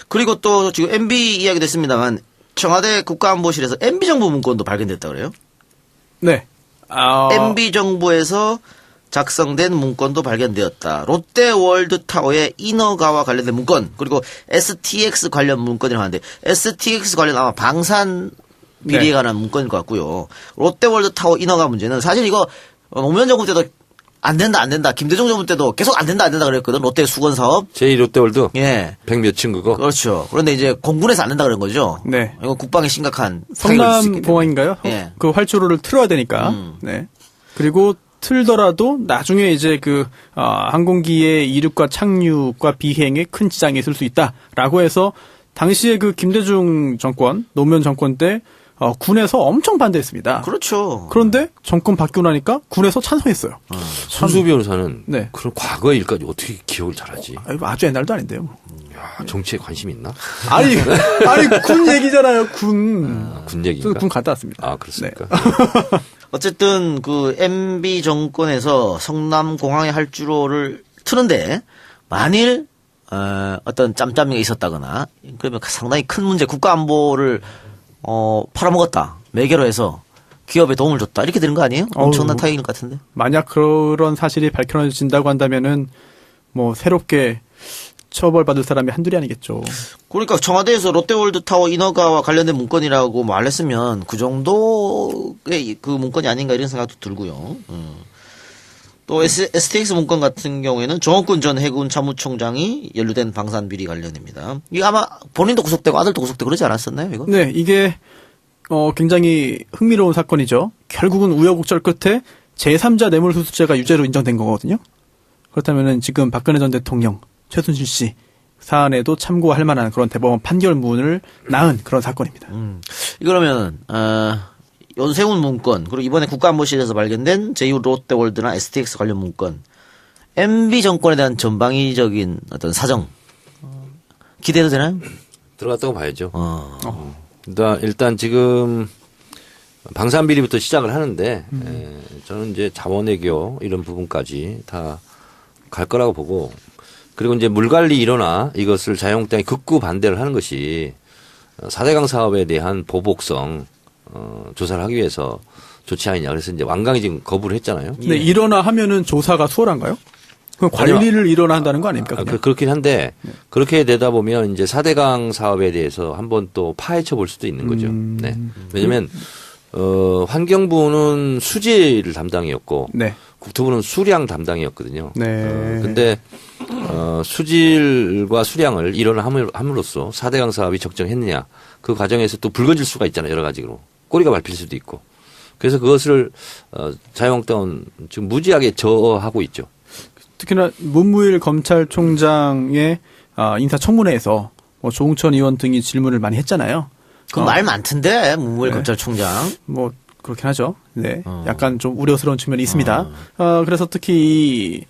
그리고 또 지금 MB 이야기도 했습니다만 청와대 국가안보실에서 MB 정부 문건도 발견됐다 그래요? 네. MB 정부에서 작성된 문건도 발견되었다. 롯데월드타워의 인허가와 관련된 문건, 그리고 STX 관련 문건이라고 하는데 STX 관련 아마 방산 비리에 관한 문건일 것 같고요. 롯데월드타워 인허가 문제는 사실 이거 노무현 정부 때도 안 된다. 김대중 정부 때도 계속 안 된다 그랬거든. 롯데 수건 사업. 제2롯데월드. 예. 100몇 층 그거. 그렇죠. 그런데 이제 공군에서 안 된다 그런 거죠. 네. 이거 국방에 심각한 성남공항인가요? 예. 그 활주로를 틀어야 되니까. 네. 그리고 틀더라도 나중에 이제 항공기의 이륙과 착륙과 비행에 큰 지장이 있을 수 있다라고 해서 당시에 그 김대중 정권, 노무현 정권 때 군에서 엄청 반대했습니다. 그렇죠. 그런데 정권 바뀌고 나니까 군에서 찬성했어요. 손수 변호사는 네. 그런 과거의 일까지 어떻게 기억을 잘하지? 아주 옛날도 아닌데요. 뭐. 야, 정치에 관심 있나? 아니 군 얘기잖아요. 군. 군 얘기인가? 군 갔다 왔습니다. 아, 그렇습니까? 네. 어쨌든 그 MB 정권에서 성남공항의 활주로를 트는데 만일 어떤 짬짬이가 있었다거나 그러면 상당히 큰 문제 국가안보를 팔아먹었다. 매개로 해서 기업에 도움을 줬다. 이렇게 되는 거 아니에요? 엄청난 타격일 것 같은데. 만약 그런 사실이 밝혀진다고 한다면은 뭐 새롭게 처벌받을 사람이 한둘이 아니겠죠. 그러니까 청와대에서 롯데월드타워 인허가와 관련된 문건이라고 말했으면 그 정도의 그 문건이 아닌가 이런 생각도 들고요. 또 STX 문건 같은 경우에는 정옥군 전 해군 참모총장이 연루된 방산 비리 관련입니다. 이거 아마 본인도 구속되고 아들도 구속되고 그러지 않았었나요, 이거? 네, 이게 굉장히 흥미로운 사건이죠. 결국은 우여곡절 끝에 제3자 뇌물수수죄가 유죄로 인정된 거거든요. 그렇다면은 지금 박근혜 전 대통령, 최순실 씨 사안에도 참고할 만한 그런 대법원 판결문을 낳은 그런 사건입니다. 그러면 연세훈 문건 그리고 이번에 국가안보실에서 발견된 제2롯데월드나 STX 관련 문건 MB 정권에 대한 전방위적인 어떤 사정 기대도 되나요? 들어갔다고 봐야죠. 일단 지금 방산 비리부터 시작을 하는데 저는 이제 자원외교 이런 부분까지 다 갈 거라고 보고 그리고 이제 물관리 일어나 이것을 자유한국당이 극구 반대를 하는 것이 4대강 사업에 대한 보복성 조사를 하기 위해서 좋지 않느냐. 그래서 이제 완강히 지금 거부를 했잖아요. 근데 일어나 하면은 조사가 수월한가요? 그럼 관리를 일어나 한다는 거 아닙니까? 그렇긴 한데 그렇게 되다 보면 이제 4대강 사업에 대해서 한번 또 파헤쳐 볼 수도 있는 거죠. 네. 왜냐면 환경부는 수질을 담당이었고 네. 국토부는 수량 담당이었거든요. 네. 근데 수질과 수량을 일원을 함으로써 4대강 사업이 적정했느냐. 그 과정에서 또 붉어질 수가 있잖아요. 여러 가지로. 꼬리가 밟힐 수도 있고. 그래서 그것을 자유한국당은 지금 무지하게 저하고 있죠. 특히나 문무일 검찰총장의 인사청문회에서 뭐 조홍천 의원 등이 질문을 많이 했잖아요. 그 말 많던데 문무일 검찰총장. 뭐 그렇긴 하죠. 네, 약간 좀 우려스러운 측면이 있습니다. 그래서 특히 이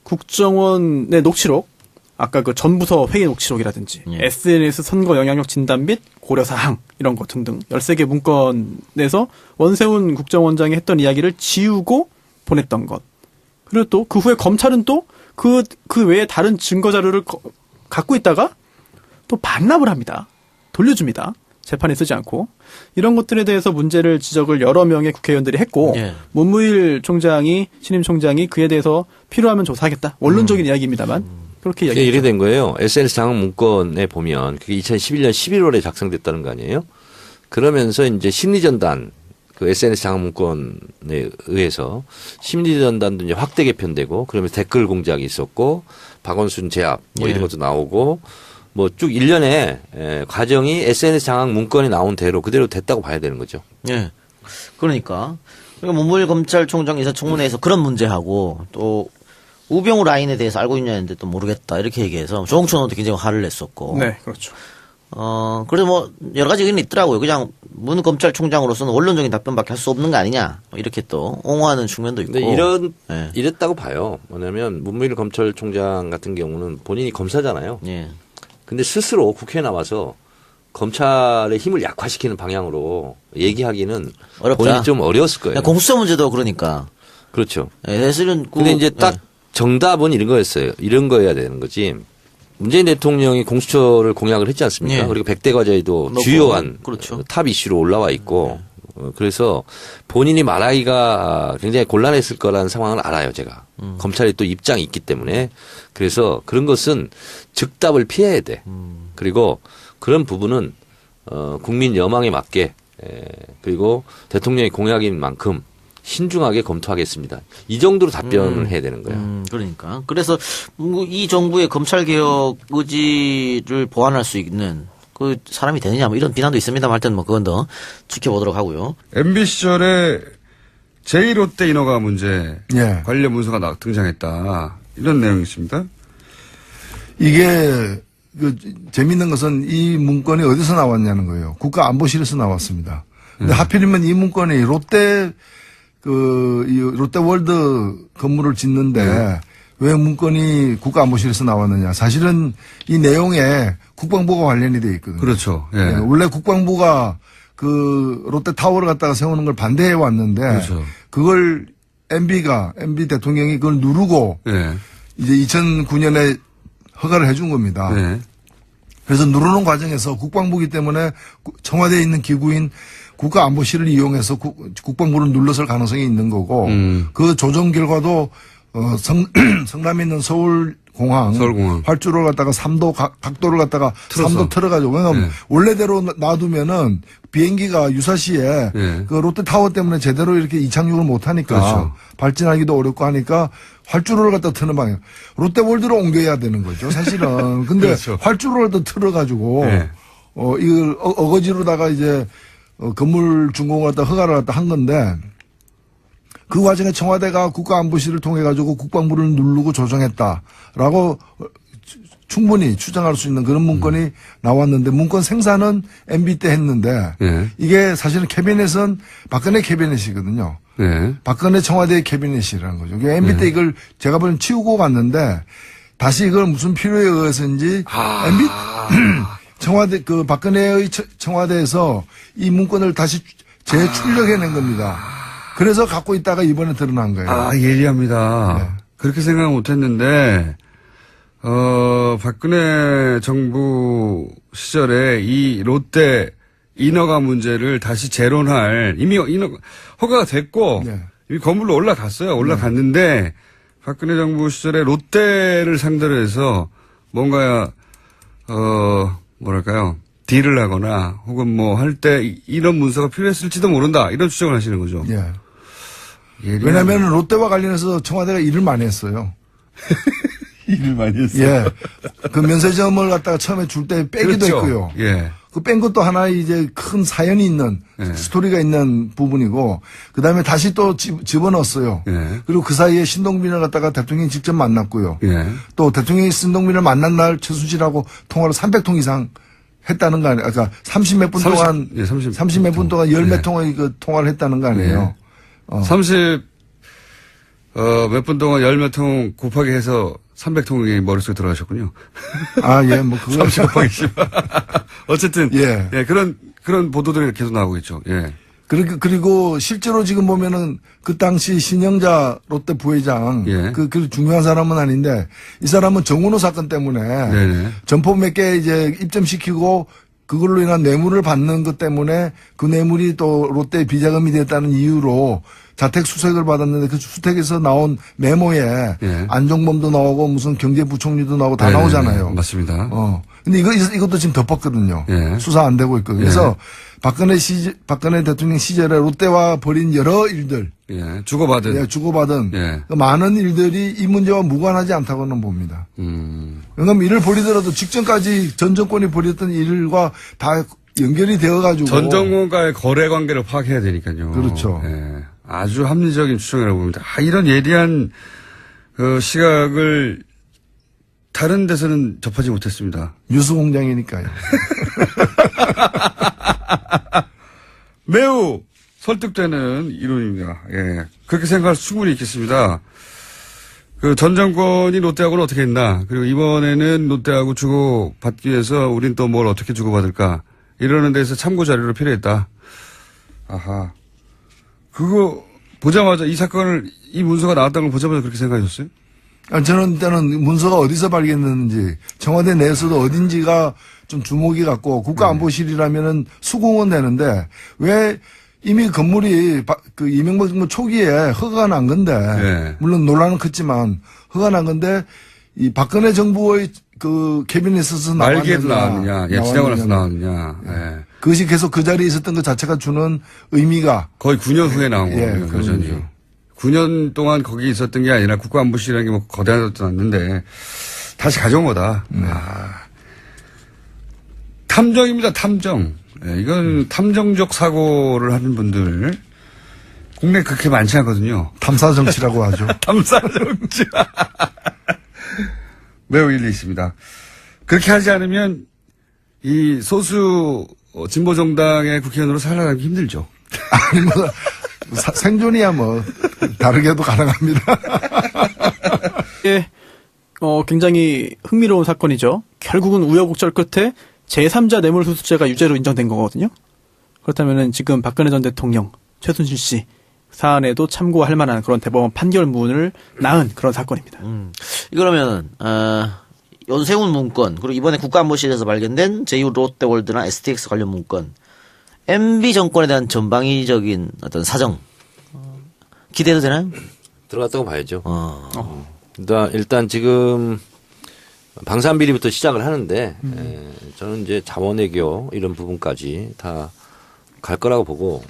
국정원의 녹취록, 아까 그 전부서 회의 녹취록이라든지 SNS 선거 영향력 진단 및 고려사항 이런 거 등등 13개 문건에서 원세훈 국정원장이 했던 이야기를 지우고 보냈던 것. 그리고 또 그 후에 검찰은 또 그 외에 다른 증거 자료를 갖고 있다가 또 반납을 합니다. 돌려줍니다. 재판에 쓰지 않고. 이런 것들에 대해서 문제를 지적을 여러 명의 국회의원들이 했고 문무일 총장이 신임 총장이 그에 대해서 필요하면 조사하겠다. 원론적인 이야기입니다만 그렇게 이야기했죠. 이래 된 거예요. SNS 장악 문건에 보면 그게 2011년 11월에 작성됐다는 거 아니에요? 그러면서 이제 심리전단 그 SNS 장악 문건에 의해서 심리전단도 이제 확대 개편되고 그러면서 댓글 공작이 있었고 박원순 제압 뭐 이런 것도 나오고 뭐 쭉 일련의 과정이 SNS 장악 문건이 나온 대로 그대로 됐다고 봐야 되는 거죠. 예. 그러니까 문무일 검찰총장 인사청문회에서 그런 문제하고 또 우병우 라인에 대해서 알고 있냐는데 또 모르겠다 이렇게 얘기해서 조홍천 의원도 굉장히 화를 냈었고. 네, 그렇죠. 그래서 뭐 여러 가지 의견이 있더라고요. 그냥 문 검찰총장으로서는 원론적인 답변밖에 할 수 없는 거 아니냐 이렇게 또 옹호하는 측면도 있고. 근데 이랬다고 봐요. 뭐냐면 문무일 검찰총장 같은 경우는 본인이 검사잖아요. 예. 근데 스스로 국회에 나와서 검찰의 힘을 약화시키는 방향으로 얘기하기는 어렵다. 본인이 좀 어려웠을 거예요. 공수처 문제도 그러니까. 그렇죠. 사실은 근데 이제 딱 정답은 이런 거였어요. 이런 거여야 되는 거지. 문재인 대통령이 공수처를 공약을 했지 않습니까? 예. 그리고 100대 과제도 넣고, 주요한 그렇죠. 탑 이슈로 올라와 있고 그래서 본인이 말하기가 굉장히 곤란했을 거라는 상황을 알아요, 제가. 검찰이 또 입장이 있기 때문에. 그래서 그런 것은 즉답을 피해야 돼. 그리고 그런 부분은 국민 여망에 맞게 그리고 대통령의 공약인 만큼 신중하게 검토하겠습니다. 이 정도로 답변을 해야 되는 거예요. 그러니까. 그래서 이 정부의 검찰개혁 의지를 보완할 수 있는 그 사람이 되느냐 뭐 이런 비난도 있습니다만 할 때는 뭐 그건 더 지켜보도록 하고요. MB 시절에 제1롯데 인허가 문제 예. 관련 문서가 등장했다. 이런 내용이 있습니다. 이게 재밌는 것은 이 문건이 어디서 나왔냐는 거예요. 국가안보실에서 나왔습니다. 근데 하필이면 이 문건이 이 롯데월드 건물을 짓는데 왜 문건이 국가안보실에서 나왔느냐. 사실은 이 내용에 국방부가 관련이 돼 있거든요. 그렇죠. 예. 원래 국방부가 그 롯데타워를 갖다가 세우는 걸 반대해 왔는데 그렇죠. 그걸 MB 대통령이 그걸 누르고 예. 이제 2009년에 허가를 해준 겁니다. 예. 그래서 누르는 과정에서 국방부기 때문에 청와대에 있는 기구인 국가안보실을 이용해서 국방부를 눌렀을 가능성이 있는 거고 그 조정 결과도 성남에 있는 서울공항 활주로를 갖다가 3도 각도를 갖다가 틀어서. 3도 틀어가지고 왜냐하면 원래대로 놔두면은 비행기가 유사시에 그 롯데타워 때문에 제대로 이렇게 이착륙을 못하니까 그렇죠. 발진하기도 어렵고 하니까 활주로를 갖다 트는 방향. 롯데월드로 옮겨야 되는 거죠, 사실은. 근데 그렇죠. 활주로를 또 틀어가지고, 네. 이걸 어거지로다가 이제, 건물 준공을 갖다 허가를 갖다 한 건데, 그 과정에 청와대가 국가안보실을 통해가지고 국방부를 누르고 조정했다라고 충분히 추정할 수 있는 그런 문건이 나왔는데, 문건 생산은 MB 때 했는데, 네. 이게 사실은 캐비넷은 박근혜 캐비넷이거든요. 네. 박근혜 청와대 캐비넷이라는 거죠. MB 때 이걸 제가 보면 치우고 갔는데 다시 이걸 무슨 필요에 의해서인지 MB 청와대 그 박근혜의 청와대에서 이 문건을 다시 재출력해낸 겁니다. 그래서 갖고 있다가 이번에 드러난 거예요. 아, 예리합니다. 네. 그렇게 생각 못 했는데, 박근혜 정부 시절에 이 롯데 인허가 문제를 다시 재론할, 이미 허가가 됐고, 네. 이미 건물로 올라갔어요. 올라갔는데, 박근혜 정부 시절에 롯데를 상대로 해서 뭔가, 뭐랄까요. 딜을 하거나, 혹은 뭐 할 때 이런 문서가 필요했을지도 모른다. 이런 추정을 하시는 거죠. 예. 왜냐하면 롯데와 관련해서 청와대가 일을 많이 했어요. 일을 많이 했어요. 예. 그 면세점을 갖다가 처음에 줄 때 빼기도 그렇죠. 했고요. 예. 그 뺀 것도 하나의 이제 큰 사연이 있는 스토리가 있는 부분이고 그다음에 다시 또 집어넣었어요. 예. 그리고 그 사이에 신동빈을 갖다가 대통령이 직접 만났고요. 예. 또 대통령이 신동빈을 만난 날 최순실하고 통화를 300통 이상 했다는 거 아니에요. 그러니까 30몇 분 동안 30 몇 분 동안 10몇 통의 그 통화를 했다는 거 아니에요. 몇 분 동안 10몇 통 곱하기 해서 300통이 머릿속에 들어가셨군요. 아, 예, 뭐, 그거. 30 곱하기 10. 어쨌든. 예. 예, 그런 보도들이 계속 나오고 있죠. 예. 그리고 실제로 지금 보면은 그 당시 신영자 롯데 부회장. 예. 그 중요한 사람은 아닌데 이 사람은 정은호 사건 때문에. 네네. 점포 몇 개 이제 입점시키고 그걸로 인한 뇌물을 받는 것 때문에 그 뇌물이 또 롯데 비자금이 됐다는 이유로 자택 수색을 받았는데 그 수색에서 나온 메모에 예. 안종범도 나오고 무슨 경제부총리도 나오고 다 네네네. 나오잖아요. 맞습니다. 근데 이것도 지금 덮었거든요. 예. 수사 안 되고 있거든요. 그래서 박근혜 대통령 시절에 롯데와 벌인 여러 일들. 예. 주고받은. 예, 주고받은 예. 그 많은 일들이 이 문제와 무관하지 않다고는 봅니다. 왜냐하면 이를 벌이더라도 직전까지 전 정권이 벌였던 일과 다 연결이 되어가지고. 전 정권과의 거래 관계를 파악해야 되니까요. 그렇죠. 예. 아주 합리적인 추정이라고 봅니다. 이런 예리한 시각을 다른 데서는 접하지 못했습니다. 뉴스 공장이니까요. 매우 설득되는 이론입니다. 예. 그렇게 생각할 수 충분히 있겠습니다. 전 정권이 롯데하고는 어떻게 했나. 그리고 이번에는 롯데하고 주고받기 위해서 우린 또 뭘 어떻게 주고받을까. 이러는 데서 참고 자료를 필요했다. 아하. 그거 보자마자 이 문서가 나왔다는 걸 보자마자 그렇게 생각하셨어요? 저는 때는 문서가 어디서 발견됐는지 청와대 내에서도 어딘지가 좀 주목이 갔고 국가안보실이라면은 수긍은 되는데 왜 이미 건물이 그 이명박 정부 초기에 허가가 난 건데 네. 물론 논란은 컸지만 허가가 난 건데 이 박근혜 정부의 그 캐비넷에서 말기에도 나왔느냐, 지나고 나서 나왔느냐. 예. 그것이 계속 그 자리에 있었던 것 자체가 주는 의미가 거의 9년 후에 나온 예, 거예요, 그런 여전히. 거죠. 9년 동안 거기 있었던 게 아니라 국가안보실이라는 게 뭐 거대한 것도 않는데 다시 가져온 거다. 탐정입니다, 탐정. 예, 이건 탐정적 사고를 하는 분들 국내에 그렇게 많지 않거든요. 탐사 정치라고 하죠. 탐사 정치. 매우 일리 있습니다. 그렇게 하지 않으면 이 소수 진보 정당의 국회의원으로 살아가기 힘들죠. 아니 뭐 생존이야 뭐 다르게도 가능합니다. 예, 굉장히 흥미로운 사건이죠. 결국은 우여곡절 끝에 제3자 뇌물수수죄가 유죄로 인정된 거거든요. 그렇다면은 지금 박근혜 전 대통령, 최순실 씨 사안에도 참고할 만한 그런 대법원 판결문을 낳은 그런 사건입니다. 이러면 연세훈 문건 그리고 이번에 국가안보실에서 발견된 제2 롯데월드나 STX 관련 문건, MB 정권에 대한 전방위적인 어떤 사정 기대도 되나요? 들어갔다고 봐야죠. 일단 지금 방산비리부터 시작을 하는데 저는 이제 자원외교 이런 부분까지 다 갈 거라고 보고,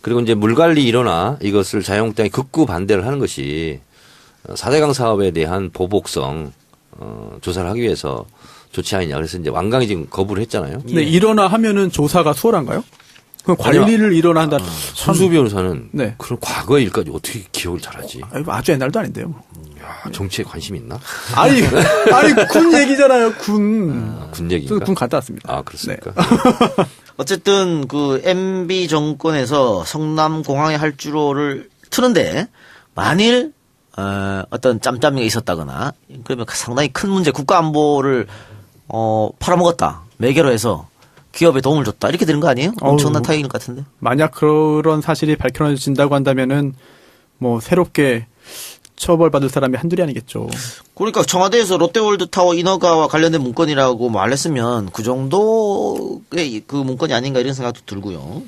그리고 이제 물관리 일어나 이것을 자유한국당이 극구 반대를 하는 것이 4대강 사업에 대한 보복성 조사를 하기 위해서 조치 아니냐. 그래서 이제 완강히 지금 거부를 했잖아요. 근데 일어나 하면은 조사가 수월한가요? 그럼 관리를 일어나 한다. 손수 변호사는 네. 그런 과거의 일까지 어떻게 기억을 잘하지? 아주 옛날도 아닌데요. 야, 정치에 관심이 있나? 아니 군 얘기잖아요. 군. 군 얘기인가? 군 갔다 왔습니다. 아, 그렇습니까? 네. 어쨌든 그 MB 정권에서 성남공항의 활주로를 트는데 만일 어떤 짬짬이가 있었다거나 그러면 상당히 큰 문제, 국가안보를 팔아먹었다, 매개로 해서 기업에 도움을 줬다, 이렇게 되는 거 아니에요? 엄청난 타격일 것 같은데. 만약 그런 사실이 밝혀진다고 한다면은 뭐 새롭게 처벌받을 사람이 한둘이 아니겠죠. 그러니까 청와대에서 롯데월드타워 인허가와 관련된 문건이라고 말했으면 그 정도의 그 문건이 아닌가 이런 생각도 들고요.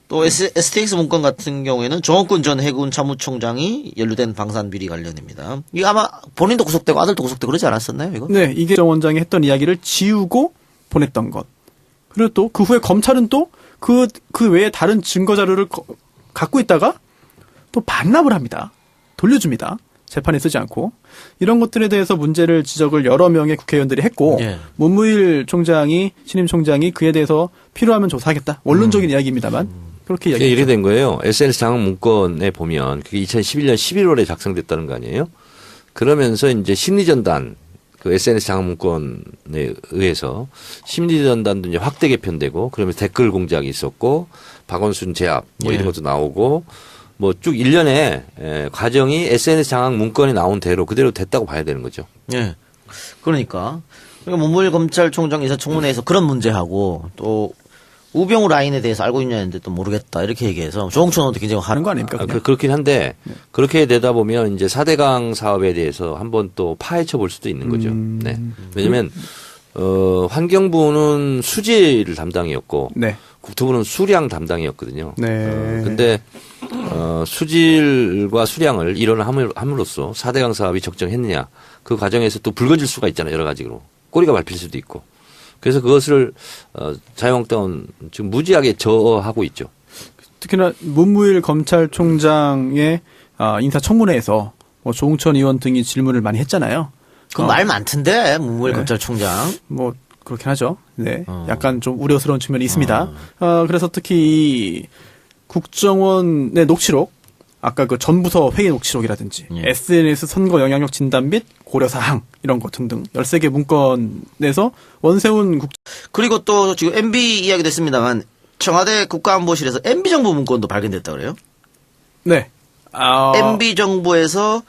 또 STX 문건 같은 경우에는 정옥군 전 해군 참모총장이 연루된 방산비리 관련입니다. 이거 아마 본인도 구속되고 아들도 구속되고 그러지 않았었나요, 이거? 네, 이게 정 원장이 했던 이야기를 지우고 보냈던 것. 그리고 또 그 후에 검찰은 또 그 외에 다른 증거 자료를 갖고 있다가 또 반납을 합니다. 돌려줍니다. 재판에 쓰지 않고. 이런 것들에 대해서 문제를 지적을 여러 명의 국회의원들이 했고, 예. 문무일 총장이, 신임 총장이 그에 대해서 필요하면 조사하겠다. 원론적인 이야기입니다만 그렇게 이게 이야기했죠. 이래 된 거예요. SNS 장악 문건에 보면 그게 2011년 11월에 작성됐다는 거 아니에요? 그러면서 이제 심리전단, 그 SNS 장악 문건에 의해서 심리전단도 이제 확대 개편되고, 그러면서 댓글 공작이 있었고, 박원순 제압 뭐 이런 것도 나오고, 뭐 쭉 일련의 과정이 SNS 장악 문건이 나온 대로 그대로 됐다고 봐야 되는 거죠. 예. 그러니까 문무일 검찰총장 인사청문회에서 그런 문제하고 또 우병우 라인에 대해서 알고 있냐는데 또 모르겠다 이렇게 얘기해서 조홍천 의원도 굉장히 하는 거 아닙니까? 그냥? 그렇긴 한데 그렇게 되다 보면 이제 4대강 사업에 대해서 한번 또 파헤쳐 볼 수도 있는 거죠. 네. 왜냐면 환경부는 수질을 담당이었고 네. 국토부는 수량 담당이었거든요. 네. 근데 수질과 수량을 일원함으로써 4대강 사업이 적정했느냐, 그 과정에서 또 붉어질 수가 있잖아요. 여러 가지로 꼬리가 밟힐 수도 있고. 그래서 그것을 자유한국당은 지금 무지하게 저하고 있죠. 특히나 문무일 검찰총장의 인사청문회에서 뭐 조홍천 의원 등이 질문을 많이 했잖아요. 그 말 많던데 문무일 검찰총장. 뭐 그렇긴 하죠. 네, 약간 좀 우려스러운 측면이 있습니다. 그래서 특히 이 국정원의 녹취록, 아까 그 전부서 회의 녹취록이라든지 SNS 선거 영향력 진단 및 고려 사항 이런 거 등등 13개 문건에서 원세훈 그리고 또 지금 MB 이야기 됐습니다만 청와대 국가안보실에서 MB 정부 문건도 발견됐다 그래요? 네. MB 정부에서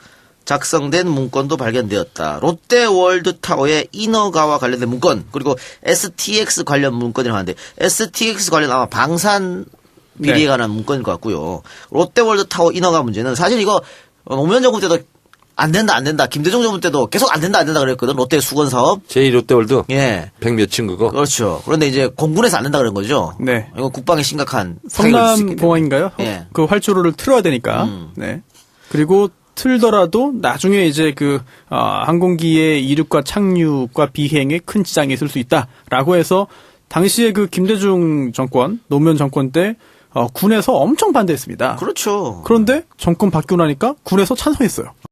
작성된 문건도 발견되었다. 롯데월드타워의 인허가와 관련된 문건, 그리고 STX 관련 문건이라고 하는데 STX 관련 아마 방산 비리에 관한 문건일 것 같고요. 롯데월드타워 인허가 문제는 사실 이거 노무현 정부 때도 안 된다. 김대중 정부 때도 계속 안 된다 그랬거든. 롯데 수건 사업. 제2롯데월드 예. 100몇층 그거. 그렇죠. 그런데 이제 공군에서 안 된다 그런 거죠. 네. 이거 국방에 심각한 타격을 줄수 있기 때문에. 성남공항인가요? 예. 그 활주로를 틀어야 되니까. 네. 그리고 틀더라도 나중에 이제 항공기의 이륙과 착륙과 비행에 큰 지장이 있을 수 있다라고 해서 당시에 그 김대중 정권, 노무현 정권 때 군에서 엄청 반대했습니다. 그렇죠. 그런데 정권 바뀌고 나니까 군에서 찬성했어요.